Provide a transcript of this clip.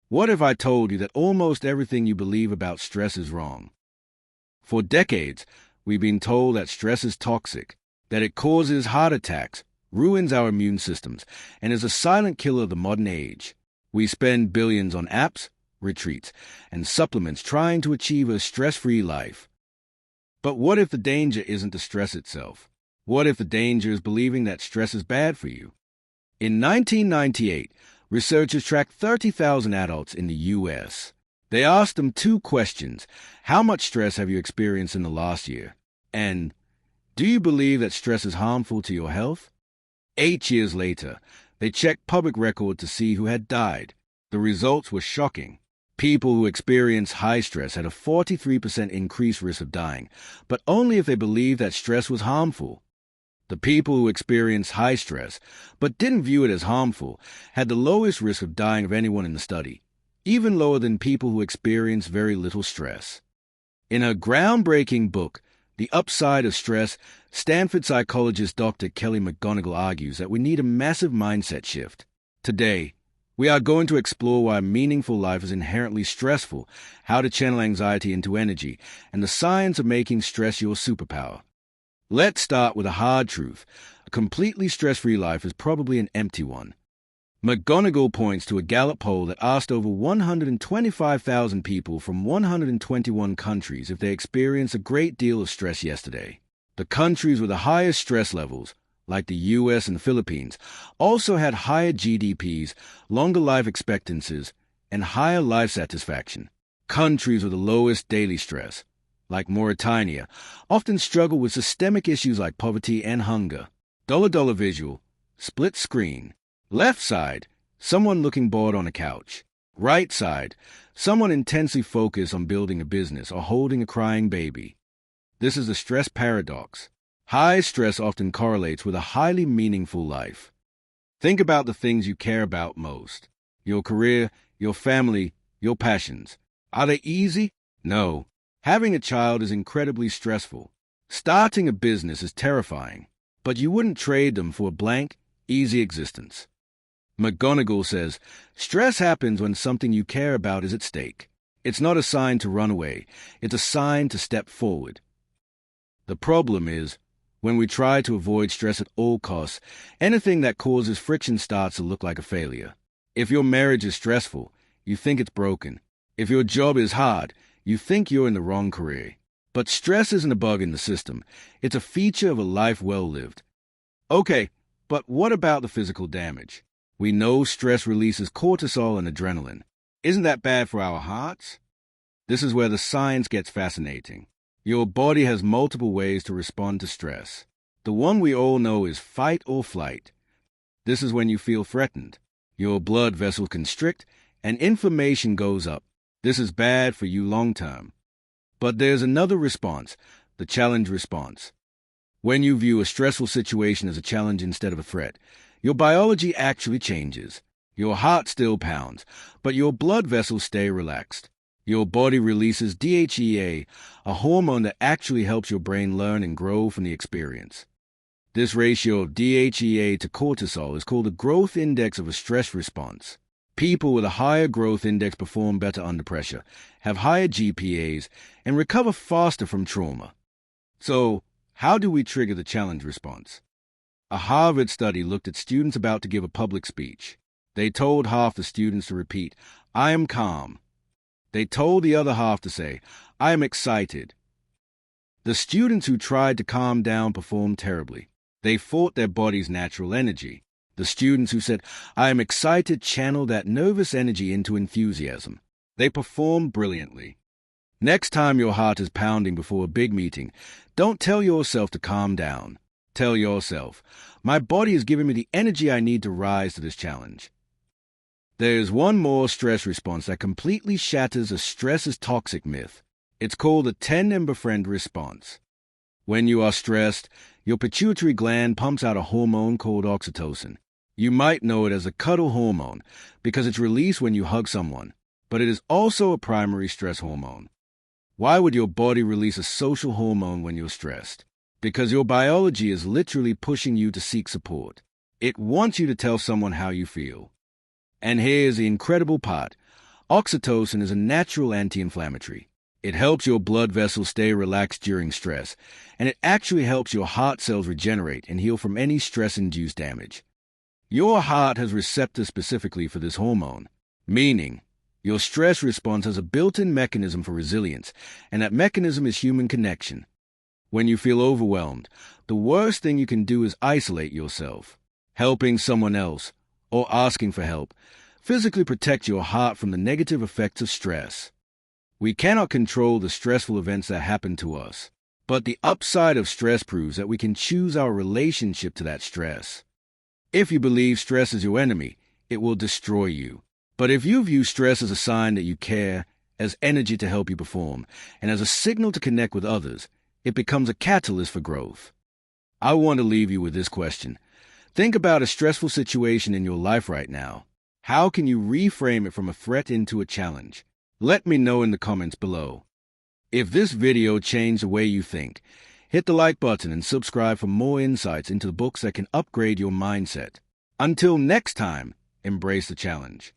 What if I told you that almost everything you believe about stress is wrong? For decades, we've been told that stress is toxic, that it causes heart attacks, ruins our immune systems, and is a silent killer of the modern age. We spend billions on apps, retreats, and supplements trying to achieve a stress-free life. But what if the danger isn't the stress itself? What if the danger is believing that stress is bad for you? In 1998, researchers tracked 30,000 adults in the U.S. They asked them two questions: how much stress have you experienced in the last year? And do you believe that stress is harmful to your health? 8 years later, they checked public record to see who had died. The results were shocking. People who experienced high stress had a 43% increased risk of dying, but only if they believed that stress was harmful. The people who experienced high stress, but didn't view it as harmful, had the lowest risk of dying of anyone in the study, even lower than people who experienced very little stress. In her groundbreaking book, The Upside of Stress, Stanford psychologist Dr. Kelly McGonigal argues that we need a massive mindset shift. Today, we are going to explore why a meaningful life is inherently stressful, how to channel anxiety into energy, and the science of making stress your superpower. Let's start with a hard truth. A completely stress-free life is probably an empty one. McGonigal points to a Gallup poll that asked over 125,000 people from 121 countries if they experienced a great deal of stress yesterday. The countries with the highest stress levels, like the U.S. and the Philippines, also had higher GDPs, longer life expectancies, and higher life satisfaction. Countries with the lowest daily stress, like Mauritania, often struggle with systemic issues like poverty and hunger. Dollar visual, split screen. Left side, someone looking bored on a couch. Right side, someone intensely focused on building a business or holding a crying baby. This is the stress paradox. High stress often correlates with a highly meaningful life. Think about the things you care about most. Your career, your family, your passions. Are they easy? No. Having a child is incredibly stressful. Starting a business is terrifying, but you wouldn't trade them for a blank, easy existence. McGonigal says, stress happens when something you care about is at stake. It's not a sign to run away. It's a sign to step forward. The problem is, when we try to avoid stress at all costs, anything that causes friction starts to look like a failure. If your marriage is stressful, you think it's broken. If your job is hard, you think you're in the wrong career. But stress isn't a bug in the system. It's a feature of a life well lived. Okay, but what about the physical damage? We know stress releases cortisol and adrenaline. Isn't that bad for our hearts? This is where the science gets fascinating. Your body has multiple ways to respond to stress. The one we all know is fight or flight. This is when you feel threatened. Your blood vessels constrict and inflammation goes up. This is bad for you long term. But there's another response, the challenge response. When you view a stressful situation as a challenge instead of a threat, your biology actually changes. Your heart still pounds, but your blood vessels stay relaxed. Your body releases DHEA, a hormone that actually helps your brain learn and grow from the experience. This ratio of DHEA to cortisol is called the growth index of a stress response. People with a higher growth index perform better under pressure, have higher GPAs, and recover faster from trauma. So, how do we trigger the challenge response? A Harvard study looked at students about to give a public speech. They told half the students to repeat, "I am calm." They told the other half to say, "I am excited." The students who tried to calm down performed terribly. They fought their body's natural energy. The students who said, "I am excited," channeled that nervous energy into enthusiasm. They performed brilliantly. Next time your heart is pounding before a big meeting, don't tell yourself to calm down. Tell yourself, "My body is giving me the energy I need to rise to this challenge." There's one more stress response that completely shatters a stress is toxic myth. It's called the tend and befriend response. When you are stressed, your pituitary gland pumps out a hormone called oxytocin. You might know it as a cuddle hormone because it's released when you hug someone, but it is also a primary stress hormone. Why would your body release a social hormone when you're stressed? Because your biology is literally pushing you to seek support. It wants you to tell someone how you feel. And here's the incredible part. Oxytocin is a natural anti-inflammatory. It helps your blood vessels stay relaxed during stress, and it actually helps your heart cells regenerate and heal from any stress-induced damage. Your heart has receptors specifically for this hormone, meaning your stress response has a built-in mechanism for resilience, and that mechanism is human connection. When you feel overwhelmed, the worst thing you can do is isolate yourself. Helping someone else, or asking for help, physically protect your heart from the negative effects of stress. We cannot control the stressful events that happen to us, but the upside of stress proves that we can choose our relationship to that stress. If you believe stress is your enemy, it will destroy you. But if you view stress as a sign that you care, as energy to help you perform, and as a signal to connect with others, it becomes a catalyst for growth. I want to leave you with this question. Think about a stressful situation in your life right now. How can you reframe it from a threat into a challenge? Let me know in the comments below. If this video changed the way you think, hit the like button and subscribe for more insights into the books that can upgrade your mindset. Until next time, embrace the challenge.